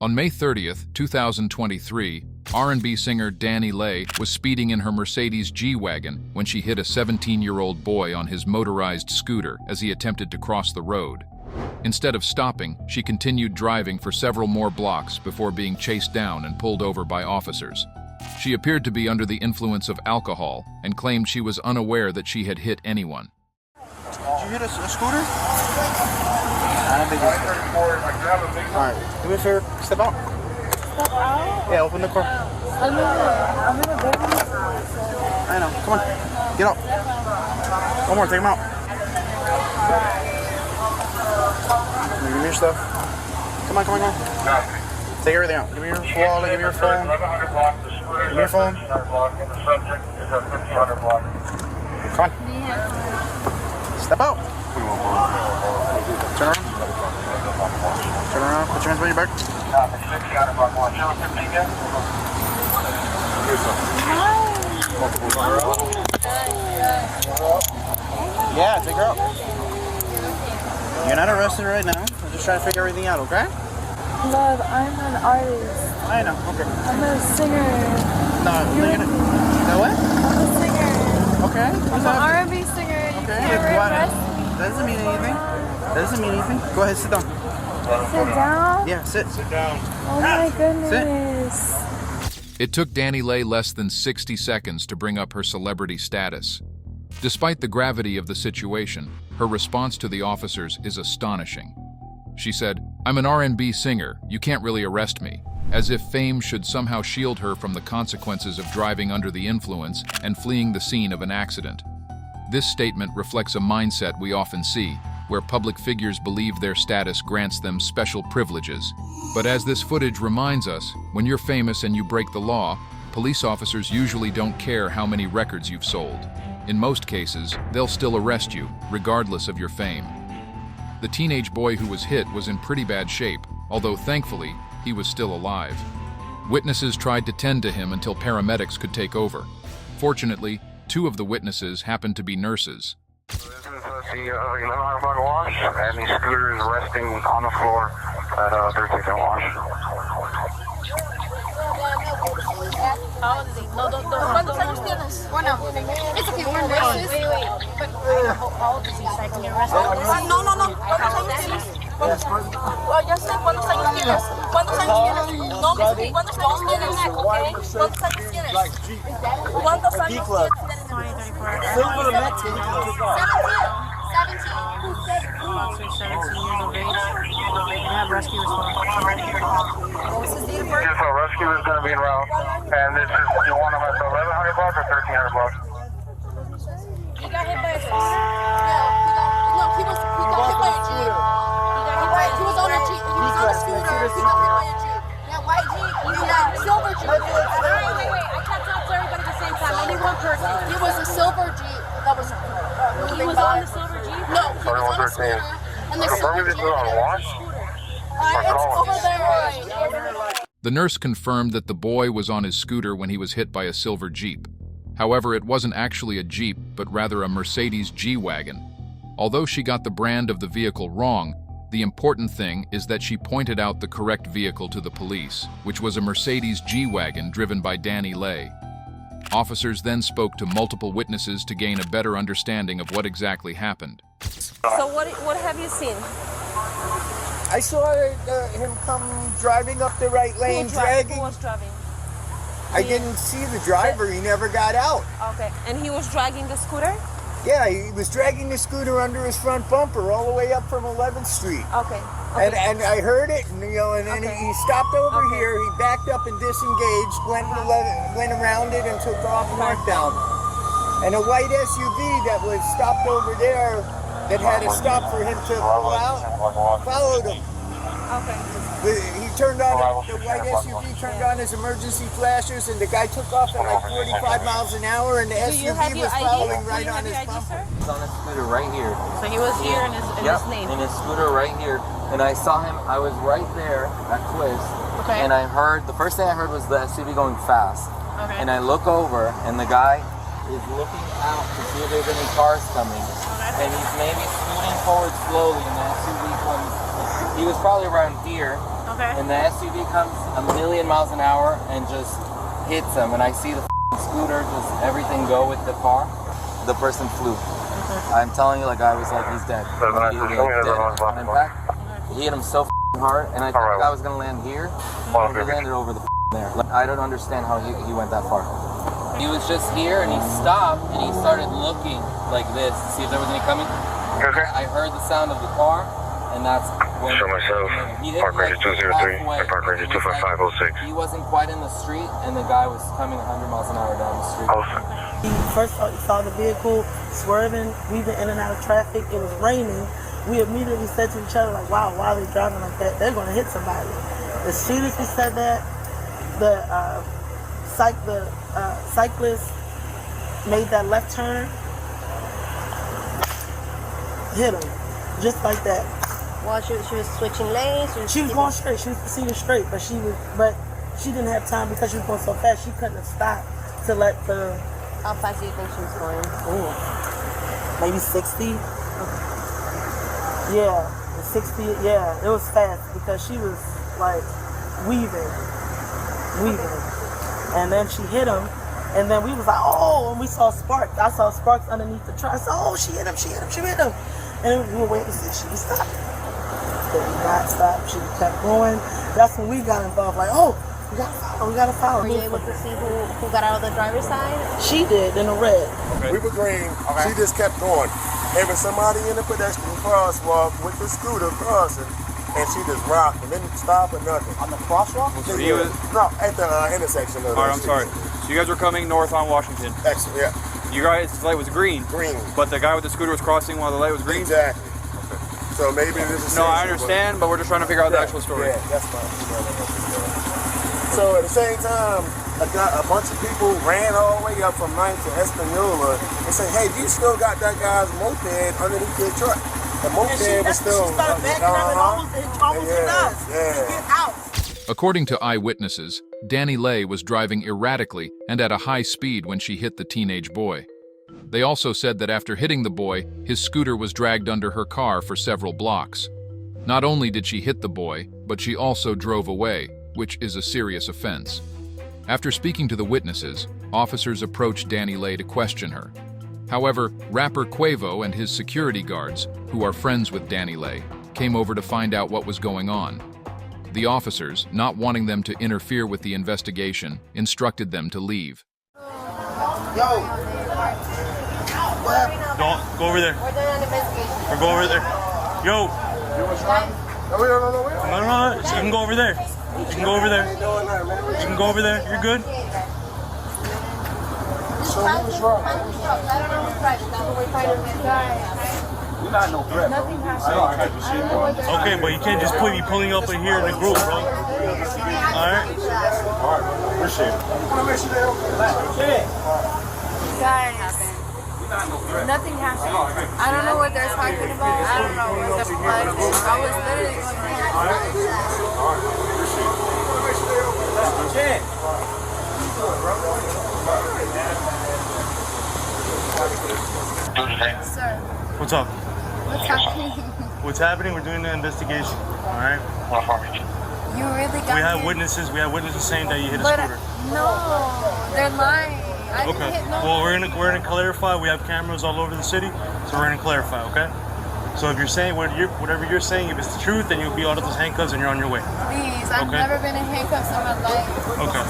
On May 30th, 2023, R&B singer DaniLeigh Leigh was speeding in her Mercedes G-Wagon when she hit a 17-year-old boy on his motorized scooter as he attempted to cross the road. Instead of stopping, she continued driving for several more blocks before being chased down and pulled over by officers. She appeared to be under the influence of alcohol and claimed she was unaware that she had hit anyone. Did you hit a scooter? I don't think it's Alright, do me a favor, step out. Step out? Yeah, open the car. I'm in a baby. I know, come on, get out. One more, take him out. Give me your stuff. Come on. Take everything out. Give me your wallet, give me your phone. Give me your phone. Come on. Step out. Turn around. Turn around. Put your hands behind your back. Yeah, take her out. You're not arrested right now. I'm just trying to figure everything out, okay? Love, I'm an artist. I know, okay. I'm a singer. No, you're gonna... You know what? I'm a singer. Okay. I'm an R&B singer. You can't arrest me. That doesn't mean anything. That doesn't mean anything. Go ahead, sit down. Sit down? Yeah, sit. Sit down. Oh my goodness. It took DaniLeigh Leigh less than 60 seconds to bring up her celebrity status. Despite the gravity of the situation, her response to the officers is astonishing. She said, "I'm an R&B singer, you can't really arrest me," as if fame should somehow shield her from the consequences of driving under the influence and fleeing the scene of an accident. This statement reflects a mindset we often see, where public figures believe their status grants them special privileges. But as this footage reminds us, when you're famous and you break the law, police officers usually don't care how many records you've sold. In most cases, they'll still arrest you, regardless of your fame. The teenage boy who was hit was in pretty bad shape, although thankfully, he was still alive. Witnesses tried to tend to him until paramedics could take over. Fortunately, two of the witnesses happened to be nurses. This is the 1100 block wash, and the scooter is resting on the floor at 13th Wash. ¿Cuántos años tienes? Bueno, it's okay, we're nurses. Wait. But how old is he? So I can arrest him? No. ¿Cuántos años tienes? Ya sé, ¿cuántos años tienes? ¿Cuántos años tienes? No, ¿cuántos años tienes? ¿Cuántos años tienes? ¿Cuántos años tienes? 17 years of age. Yeah, rescue response. What's his date of birth? So rescue is going to be en route, and this is, you want him at the 1100 block or 1300 block? He got hit by a scooter. Yeah, he got hit by a Jeep. He was on a Jeep. He was on a scooter. He got hit by a Jeep. Yeah, white Jeep. Silver Jeep. Wait, I can't talk to everybody at the same time. Only one person. It was a silver Jeep that was He was on the silver Jeep? No, he was on a scooter. And the silver Jeep on wash? it's over there. The nurse confirmed that the boy was on his scooter when he was hit by a silver Jeep. However, it wasn't actually a Jeep, but rather a Mercedes G-Wagon. Although she got the brand of the vehicle wrong, the important thing is that she pointed out the correct vehicle to the police, which was a Mercedes G-Wagon driven by DaniLeigh Leigh. Officers then spoke to multiple witnesses to gain a better understanding of what exactly happened. So what have you seen? I saw him come driving up the right lane, dragging. Who was driving? I didn't see the driver. He never got out. Okay, and he was dragging the scooter? Yeah, he was dragging the scooter under his front bumper all the way up from 11th Street. Okay. And I heard it, and then he stopped over here. He backed up and disengaged, went around it, and took off northbound. And a white SUV that was stopped over there, that had a stop for him to pull out, followed him. Okay. He turned on, the white SUV turned on his emergency flashers, and the guy took off at like 45 miles an hour, and the SUV was following right on his bumper. He's on his scooter right here. So he was here in his name? In his scooter right here. And I saw him, I was right there at Quiz. Okay. And the first thing I heard was the SUV going fast. Okay. And I look over, and the guy is looking out to see if there's any cars coming. Okay. And he's maybe scooting forward slowly, and the SUV comes. He was probably around here, Okay. And the SUV comes a million miles an hour and just hits him. And I see the scooter, just everything go with the car. The person flew. I'm telling you, like, I was like, he's dead. Immediately, dead on impact. He hit him so hard, and I thought the guy was gonna land here. And he landed over the there. Like, I don't understand how he went that far. He was just here, and he stopped, and he started looking like this to see if there was any coming. Okay. I heard the sound of the car, and that's when Show myself. Park Ranger 203 and Park Ranger 25506. He wasn't quite in the street, and the guy was coming 100 miles an hour down the street. He first saw the vehicle swerving, weaving in and out of traffic. It was raining. We immediately said to each other, like, wow, why are they driving like that? They're going to hit somebody. As soon as we said that, the cyclist made that left turn, hit him, just like that. Well, she was switching lanes. She was going straight. She was proceeding straight, but she didn't have time because she was going so fast. She couldn't have stopped to let the. How fast do you think she was going? Ooh, maybe 60. Yeah, 60. Yeah, it was fast because she was like weaving, and then she hit him, and then we was like, oh, and we saw sparks. I saw sparks underneath the truck. I said, oh, she hit him, and we were waiting to see if she would stop. But did not stop. She kept going. That's when we got involved. Like, oh. We gotta follow. Were you able to see who got out of the driver's side? She did, in the red. We were green. Okay. She just kept going. There was somebody in the pedestrian crosswalk with the scooter crossing, and she just rocked and didn't stop or nothing. On the crosswalk? No, at the intersection of the Alright, I'm sorry. So you guys were coming north on Washington. Excellent, yeah. You guys, the light was green. Green. But the guy with the scooter was crossing while the light was green? Exactly. Okay. So maybe this is. No, I understand, but we're just trying to figure out the actual story. Yeah, that's fine. So at the same time, a bunch of people ran all the way up from 9th to Espanola and said, hey, you still got that guy's moped underneath your truck. The moped was still... She started backing up and almost hit us. Yeah. Get out. According to eyewitnesses, DaniLeigh was driving erratically and at a high speed when she hit the teenage boy. They also said that after hitting the boy, his scooter was dragged under her car for several blocks. Not only did she hit the boy, but she also drove away, which is a serious offense. After speaking to the witnesses, officers approached DaniLeigh to question her. However, rapper Quavo and his security guards, who are friends with DaniLeigh, came over to find out what was going on. The officers, not wanting them to interfere with the investigation, instructed them to leave. Yo! Go over there. We're doing an investigation. Or go over there. Yo! No. You can go over there. You can go over there. You can go over there. You're good. So what's wrong? You're not no threat, bro. Okay, but you can't just be pulling up in here in the group, bro. Alright? Alright, appreciate it. Guys, nothing happened. I don't know what they're talking about. I don't know what the fuck. I was literally Sir, What's up? what's happening? What's happening? We're doing the investigation. Alright? You really got We have hit? witnesses. We have witnesses saying that you hit a But scooter. no, they're lying. I didn't Okay. hit no. Well, we're gonna clarify. We have cameras all over the city, so we're gonna clarify. Okay. So if you're saying whatever you're saying, if it's the truth, then you'll be out of those handcuffs and you're on your way. Please, I've Okay. never been in handcuffs in my life. Okay.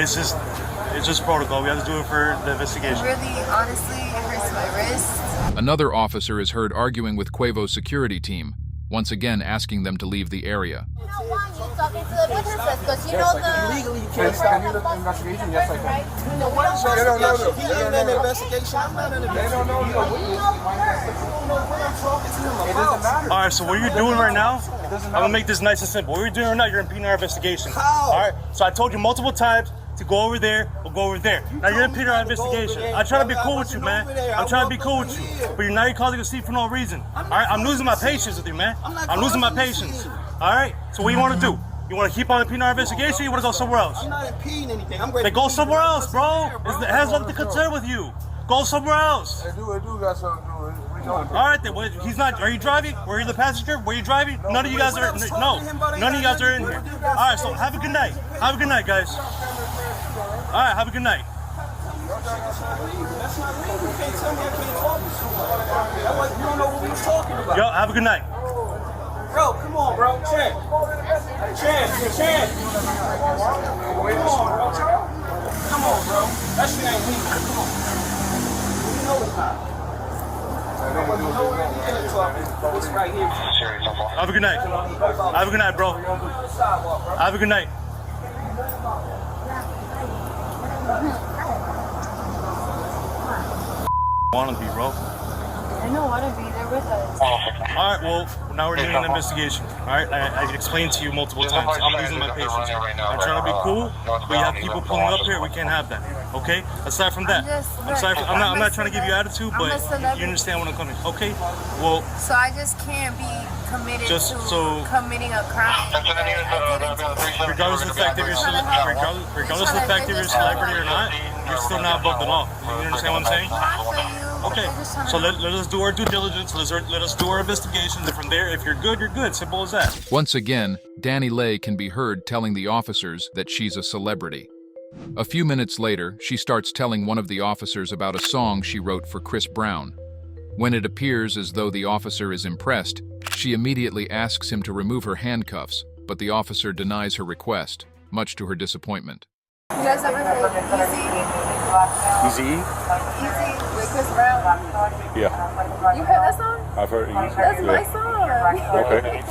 It's just protocol. We have to do it for the investigation. Really, honestly, it hurts my wrist. Another officer is heard arguing with Quavo's security team, once again asking them to leave the area. I don't want you talking to the witnesses because you know the... Legally, you can't stop the investigation. Yes, I can. They don't know them. He ain't in the investigation. I'm not in the investigation. They don't know you. It doesn't matter. All right. So what you're doing right now, I'm gonna make this nice and simple. What you're doing right now, you're impeding our investigation. How? All right. So I told you multiple times to go over there or go over there. Now you're impeding our investigation. I'm trying to be cool with you, man. I'm trying to be cool with you. But you're now causing a seat for no reason. All right. I'm losing my patience with you, man. I'm losing my patience. All right. So what do you want to do? You want to keep on impeding our investigation? Or you want to go somewhere else? I'm not impeding anything. I'm ready. Then go somewhere else, bro. It has nothing to concern with you. Go somewhere else. It do got something to do with it. All right, then. Well, he's not. Are you driving? Were you the passenger? Were you driving? None of you guys are. No, none of you guys are in here. All right. So have a good night. Have a good night, guys. All right. Have a good night. Yo, have a good night. Bro, come on, bro. Chance. Come on, bro. That shit ain't me. Come on. You know it's not. It's right here. Have a good night. Have a good night, bro. Have a good night. Want to be, bro? I don't want to be there with us. All right, well, now we're doing an investigation. All right, I explained to you multiple times. I'm losing my patience. I'm trying to be cool. We have people pulling up here. We can't have that. Okay. Aside from that, I'm not trying to give you attitude, but you understand what I'm coming. Okay. Well. So I just can't be committed to committing a crime. Regardless of the fact if you're celebrity or not, you're still not above the law. You understand what I'm saying? Okay, so let us do our due diligence, let us do our investigations, and from there, if you're good, you're good. Simple as that. Once again, DaniLeigh can be heard telling the officers that she's a celebrity. A few minutes later, she starts telling one of the officers about a song she wrote for Chris Brown. When it appears as though the officer is impressed, she immediately asks him to remove her handcuffs, but the officer denies her request, much to her disappointment. You guys ever heard Easy? Easy? Easy with Chris Brown? Yeah. You heard that song? I've heard Easy. That's my song. Okay.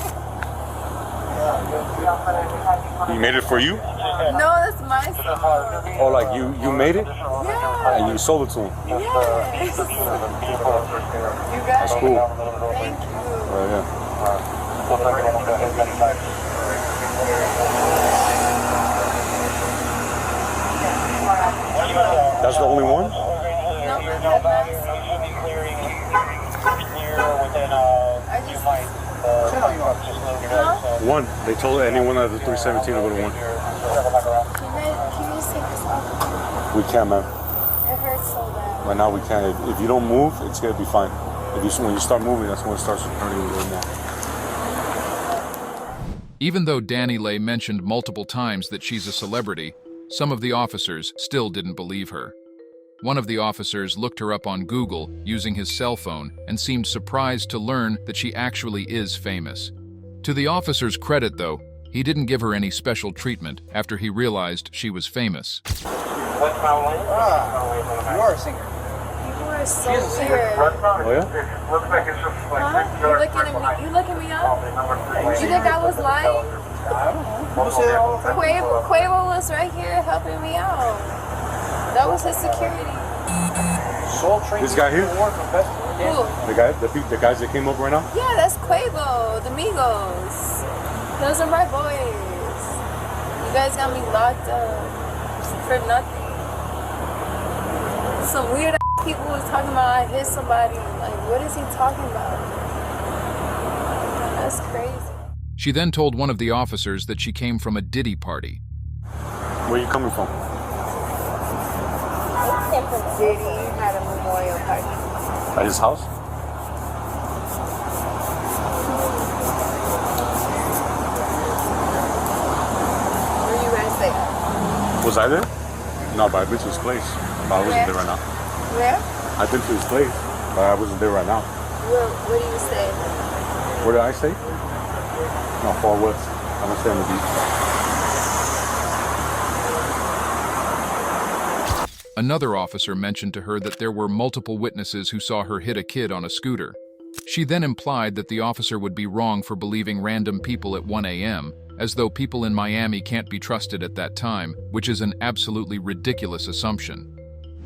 He made it for you? No, that's my song. Oh, like you made it? Yeah. And you sold it to him? Yes. You got That's cool. Thank you. Yeah. That's the only one? No, One. They told anyone at the 317 to go to one. Can you just take this off? We can't, man. It hurts so bad. Right now we can't. If you don't move, it's gonna be fine. When you start moving, that's when it starts hurting a little more. Even though DaniLeigh mentioned multiple times that she's a celebrity, some of the officers still didn't believe her. One of the officers looked her up on Google using his cell phone and seemed surprised to learn that she actually is famous. To the officer's credit, though, he didn't give her any special treatment after he realized she was famous. You are a singer. You are so weird. Oh yeah? Huh? You looking me up? You think I was lying? Quavo was right here helping me out. That was his security. This guy here? Who? The guys that came up right now? Yeah, that's Quavo, the Migos. Those are my boys. You guys got me locked up for nothing. Some weird ass people was talking about I hit somebody. Like, what is he talking about? That's crazy. She then told one of the officers that she came from a Diddy party. Where are you coming from? Diddy had a memorial party. At his house? Where you guys say? Was I there? No, but I've been to his place. But I wasn't there right now. Where? I've been to his place, but I wasn't there right now. Where do you stay? Where did I stay? No, far west. I don't stay on the beach. Another officer mentioned to her that there were multiple witnesses who saw her hit a kid on a scooter. She then implied that the officer would be wrong for believing random people at 1 a.m., as though people in Miami can't be trusted at that time, which is an absolutely ridiculous assumption.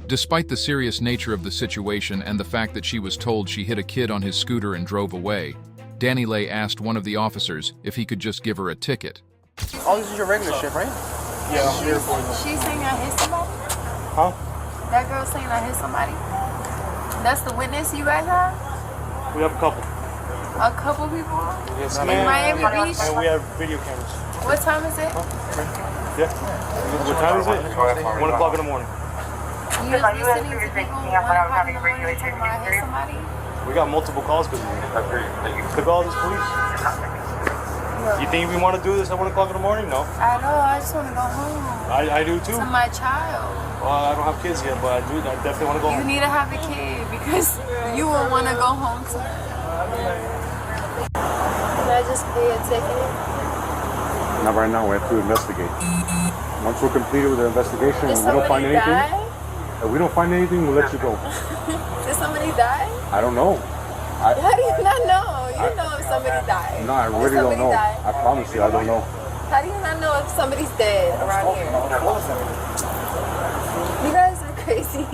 Despite the serious nature of the situation and the fact that she was told she hit a kid on his scooter and drove away, DaniLeigh asked one of the officers if he could just give her a ticket. Oh, this is your regular shift, right? Yeah. She's saying I hit somebody? Huh? That girl's saying I hit somebody? That's the witness you guys have? We have a couple. A couple people? Yes, In ma'am. Miami Beach? And we have video cameras. What time is it? Yeah. What time is it? 1 o'clock in the morning. You was listening to people 1 o'clock in the morning talking about I hit somebody? We got multiple calls because of you. The call is police. You think we want to do this at 1 o'clock in the morning? No. I know, I just want to go home. I do too. To my child. Well, I don't have kids yet, but I definitely want to go You home. need to have a kid because you will want to go home to her. Can I just pay a ticket? Not right now. We have to investigate. Once we're completed with the investigation, Did and we don't find somebody anything. die? If we don't find anything, we'll let you go. Did somebody die? I don't know. How do you not know? You know if somebody died. No, I really don't know. Die? I promise you, I don't know. How do you not know if somebody's dead around here? You guys are crazy.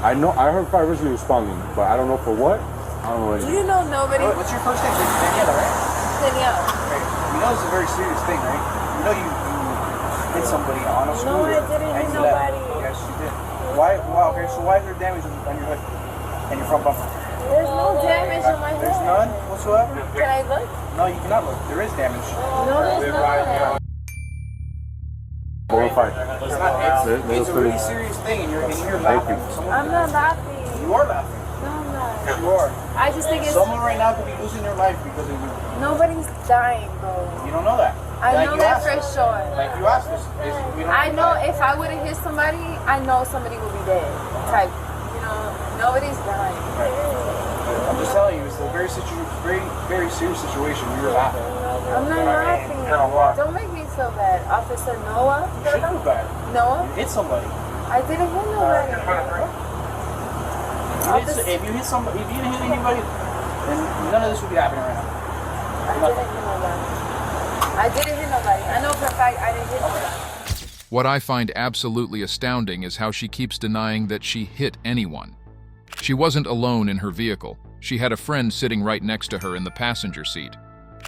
I know. I heard fire rescue responding, but I don't know for what. I don't know anything. You know nobody. What's your first name? Danielle, right? Danielle. Okay. You know it's a very serious thing, right? You know you hit somebody on a scooter. No, I didn't hit nobody. Yes, you did. Why? Well, okay, so why is there damage on your hood and your front bumper? There's no damage on my There's hood. none whatsoever? Can I look? No, you cannot look. There is damage. No, there's none. Horrified. It's not. It's a really serious thing, and you're laughing. I'm not laughing. You are laughing. No, I'm not. You are. I just think it's... Someone right now could be losing their life because of you. Nobody's dying, bro. You don't know that. I know that for sure. Like you asked us. We don't I know if I would have hit somebody, I know somebody would be dead. Type, you know, nobody's dying. I'm just telling you, it's a very serious situation. You're laughing. I'm not laughing. Don't make me feel bad. Officer Noah? You should feel bad. Noah? You hit somebody. I didn't hit nobody. If you hit somebody, if you didn't hit anybody, then none of this would be happening right now. I didn't hit nobody. I know for a fact I didn't hit nobody. What I find absolutely astounding is how she keeps denying that she hit anyone. She wasn't alone in her vehicle. She had a friend sitting right next to her in the passenger seat.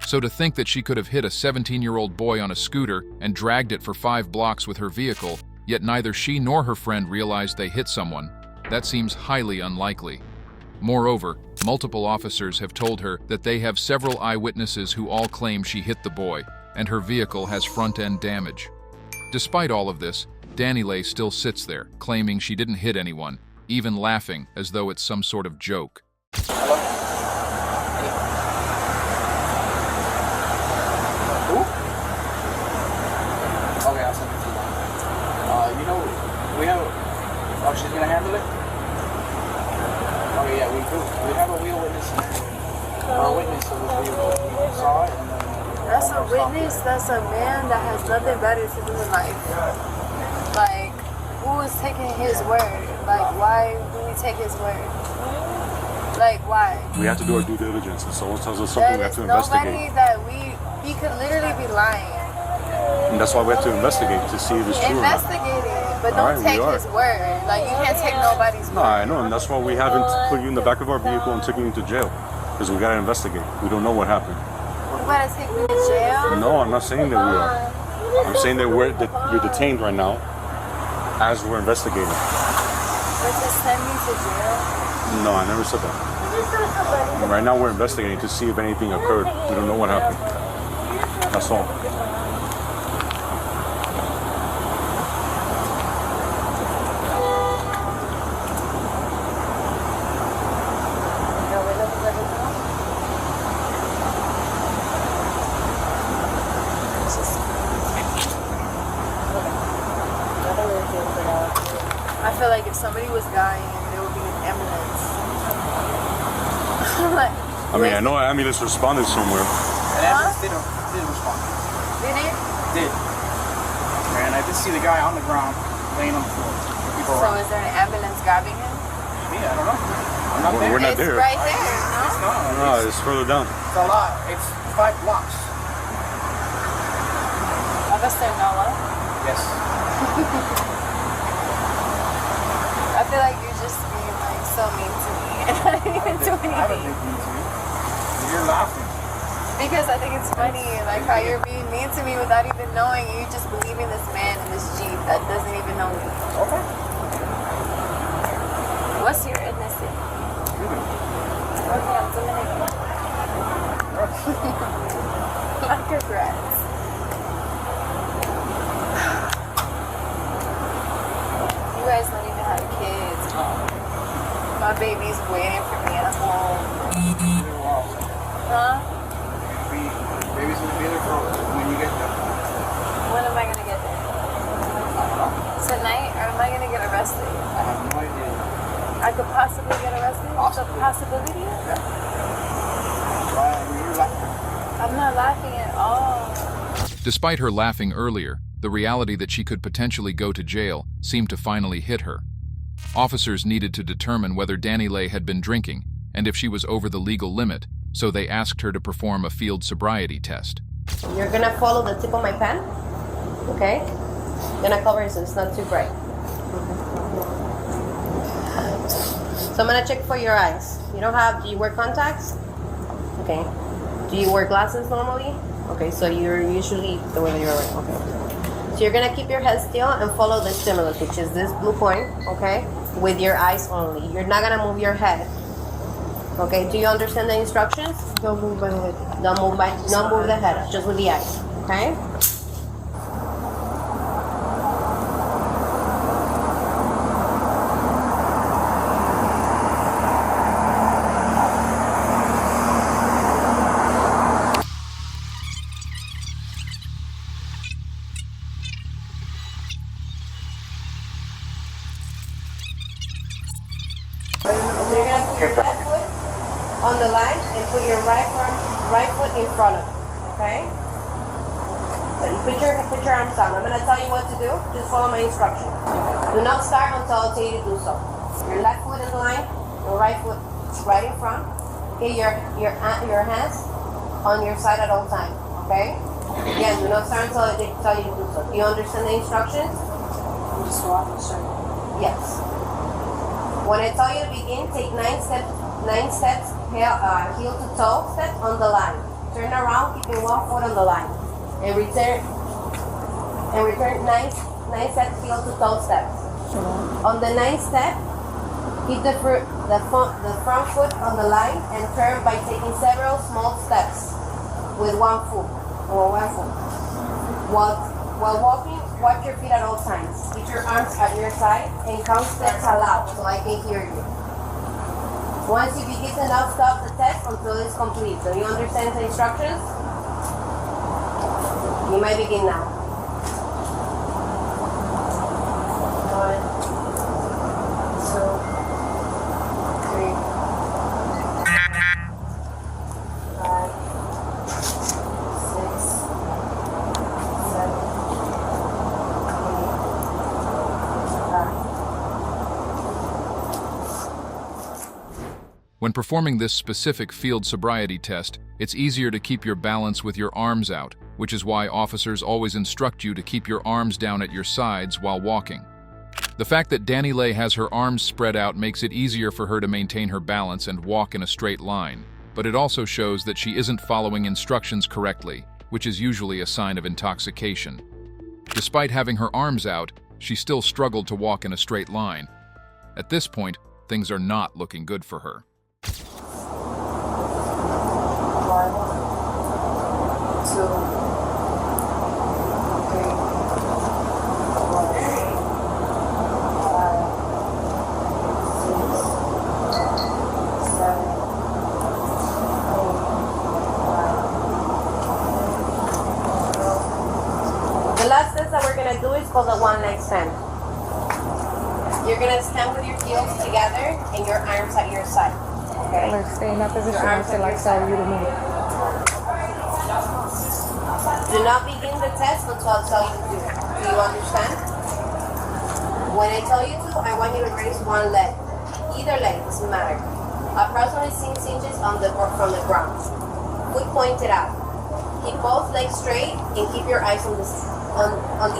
So to think that she could have hit a 17-year-old boy on a scooter and dragged it for 5 blocks with her vehicle, yet neither she nor her friend realized they hit someone, that seems highly unlikely. Moreover, multiple officers have told her that they have several eyewitnesses who all claim she hit the boy, and her vehicle has front-end damage. Despite all of this, DaniLeigh still sits there, claiming she didn't hit anyone, even laughing as though it's some sort of joke. Hello? Who? Okay, I'll send it to you. You know, we have... Oh, she's gonna handle it? Okay, yeah, we do. We have a wheel witness. Our witness of the wheel saw it. That's a witness. That's a man that has nothing better to do in life. Like, who is taking his word? Like, why do we take his word? Like, why? We have to do our due diligence. If someone tells us something, we have to Nobody investigate. that he could literally be lying. And that's why we have to investigate to see if it's true or not. Investigate it, but don't take his word. Like, you can't take nobody's word. No, I know, and that's why we haven't put you in the back of our vehicle and taken you to jail. Because we gotta investigate. We don't know what happened. You gotta take me to jail? No, I'm not saying that we are. I'm saying that you're detained right now as we're investigating. But to send me to jail? No, I never said that. And right now we're investigating to see if anything occurred. We don't know what happened. That's all. I feel like if somebody was dying, there would be an ambulance. Like, I mean, I know an ambulance responded somewhere. An ambulance did respond. did it? Did. And I did see the guy on the ground, laying on the floor. People So around. is there an ambulance grabbing him? Me, I don't know. I'm not there. We're not It's there. right there, no? It's not. No, it's further down. It's a lot. It's 5 blocks. Officer Noah? Yes. I feel like you're just being like so mean to me. And I didn't even do I haven't anything. been mean to you. You're laughing. Because I think it's funny, like how you're being mean to me without even knowing. You just believing this man in this Jeep that doesn't even know me. Okay. What's your ethnicity? Okay, I'm Dominican. Congrats. You guys don't even have kids. My baby's waiting for me at home. Huh? Baby's gonna be there for when you get there. When am I gonna get there? Tonight, or am I gonna get arrested? I have no idea. I could possibly get arrested? It's a possibility? Yeah. Why are you laughing? I'm not laughing at all. Despite her laughing earlier, the reality that she could potentially go to jail seemed to finally hit her. Officers needed to determine whether DaniLeigh had been drinking and if she was over the legal limit, so they asked her to perform a field sobriety test. You're gonna follow the tip of my pen, okay? Gonna cover it so it's not too bright. So I'm gonna check for your eyes. Do you wear contacts? Okay. Do you wear glasses normally? Okay, so you're usually the way that you're wearing, okay. So you're gonna keep your head still and follow the stimulus, which is this blue point, okay? With your eyes only. You're not gonna move your head. Okay, do you understand the instructions? Don't move my head. Don't move the head, just with the eyes, okay? You're gonna put your left foot on the line and put your right foot in front of it, okay? So you put your arms down. I'm gonna tell you what to do. Just follow my instructions. Do not start until I tell you to do so. Your left foot in the line, your right foot right in front. Okay, your hands on your side at all times. Okay? Again, do not start until I tell you to do so. Do you understand the instructions? I'm just walking straight. Yes. When I tell you to begin, take 9 steps, heel to toe steps on the line. Turn around, keeping one foot on the line, and return 9 steps, heel to toe steps. On the 9th step, keep the front foot on the line and turn by taking several small steps with one foot. While walking, watch your feet at all times. Keep your arms at your side and count steps aloud so I can hear you. Once you begin to now stop the test until it's complete. Do you understand the instructions? You may begin now. 1, 2, 3, 4, 5, 6, 7, 8, 9. When performing this specific field sobriety test, it's easier to keep your balance with your arms out, which is why officers always instruct you to keep your arms down at your sides while walking. The fact that DaniLeigh has her arms spread out makes it easier for her to maintain her balance and walk in a straight line, but it also shows that she isn't following instructions correctly, which is usually a sign of intoxication. Despite having her arms out, she still struggled to walk in a straight line. At this point, things are not looking good for her. 1, 2, 3, 4, 5, 6, 7, 8, 9. The last test that we're gonna do is called the one-leg stand. You're gonna stand with your heels together and your arms at your side. Okay. Like stay in that position until I tell you to move. Do not begin the test until I tell you to do it. Do you understand? When I tell you to, I want you to raise one leg. Either leg, doesn't matter. Approximately 6 inches from the ground. Foot pointed out. Keep both legs straight and keep your eyes on the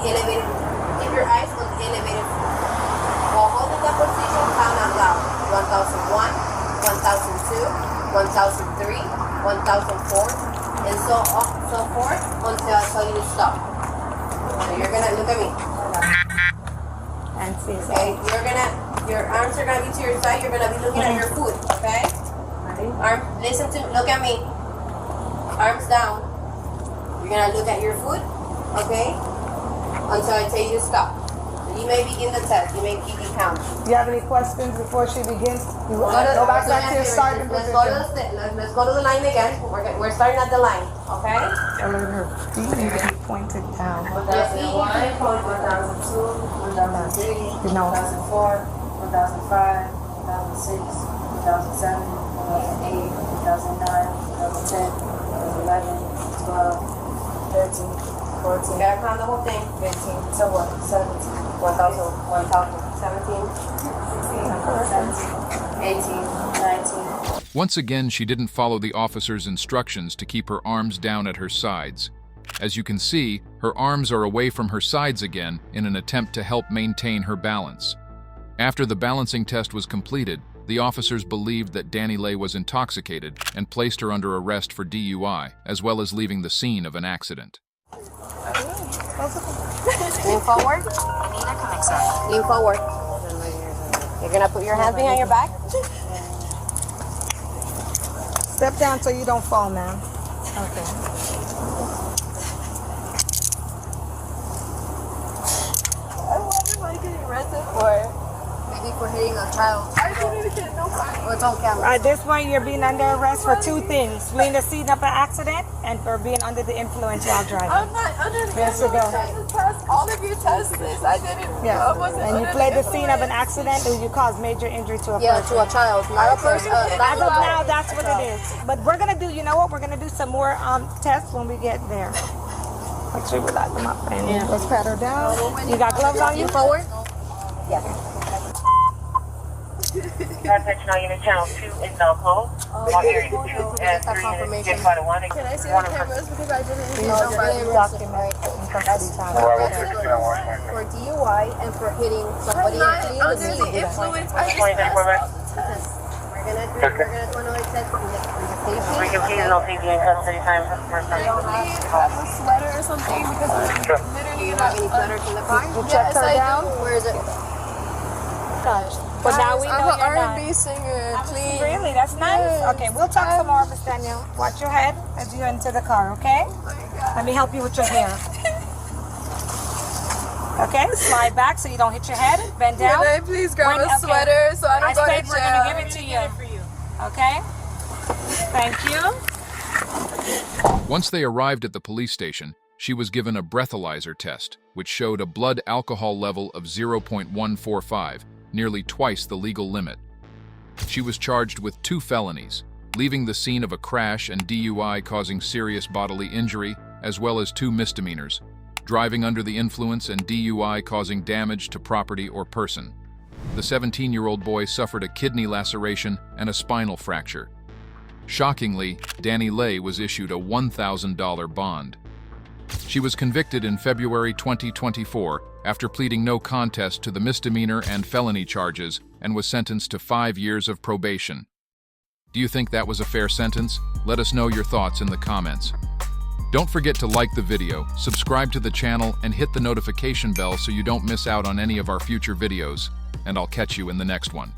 elevated. Keep your eyes on the elevated foot. While holding that position, count out loud. 1001. 1002, 1003, 1004, and so forth until I tell you to stop. So you're gonna look at me. And see. Okay, your arms are gonna be to your side. You're gonna be looking at your foot. Okay. Listen to, look at me. Arms down. You're gonna look at your foot. Okay. Until I tell you to stop. You may begin the test. You may keep you count. Do you have any questions before she begins? You Go back to your starting let's position. let's go to the line again. We're starting at the line, okay? Tell her her feet need to be pointed down. 2001, 2002, 2003, 2004, 2005, 2006, 2007, 2008, 2009, 2010, 2011, 12, 13, 14. You gotta count the whole thing. 15, so what? 17, 17, 18, 19. Once again, she didn't follow the officer's instructions to keep her arms down at her sides. As you can see, her arms are away from her sides again in an attempt to help maintain her balance. After the balancing test was completed, the officers believed that DaniLeigh was intoxicated and placed her under arrest for DUI, as well as leaving the scene of an accident. Lean forward. Lean forward. You're gonna put your hands behind your back. Step down so you don't fall, ma'am. Okay. I wonder if I getting arrested for maybe for hitting a child. I didn't get no fine. Well, it's on camera. At this point, you're being under arrest for two things: fleeing the scene of an accident and for being under the influence while driving. I'm not under the Yes, you go. test. All of you tested this. I didn't. Yeah. I wasn't And you under fled the scene of an accident and you caused major injury to a Yeah, person. to a child, not a person. As of now, that's what it is. But we're gonna do, you know what? We're gonna do some more tests when we get there. Make sure we lock them up and let's pat her down. You got gloves on you? Forward. Yeah. Attention all unit channel 2 in Melco. All areas 2 and 3 minutes get by the 1. Can I see the cameras because I didn't see nobody. Document in custody time. For DUI and for hitting somebody I'm not and under fleeing the the scene. influence. I just 2034 back. Because we're gonna do another test. We can please no TV in custody time for I don't have a sweater or something because I'm Do literally you have any sweaters in the car? Yes, I do. Where is it? Gosh. But now we know I'm you're an not. R&B singer. Clean. Really? That's nice. Yes. Okay, we'll talk some more, Miss Danielle. Watch your head as you enter the car, okay? Oh my God. Let me help you with your hair. Okay, slide back so you don't hit your head. Bend down. Can I please grab Bring- a sweater so I don't go to said we're gonna jail? give it to you. Okay? Thank you. Once they arrived at the police station, she was given a breathalyzer test, which showed a blood alcohol level of 0.145, nearly twice the legal limit. She was charged with 2 felonies, leaving the scene of a crash and DUI causing serious bodily injury, as well as 2 misdemeanors, driving under the influence and DUI causing damage to property or person. The 17-year-old boy suffered a kidney laceration and a spinal fracture. Shockingly, DaniLeigh was issued a $1,000 bond. She was convicted in February 2024 after pleading no contest to the misdemeanor and felony charges and was sentenced to 5 years of probation. Do you think that was a fair sentence? Let us know your thoughts in the comments. Don't forget to like the video, subscribe to the channel, and hit the notification bell so you don't miss out on any of our future videos. And I'll catch you in the next one.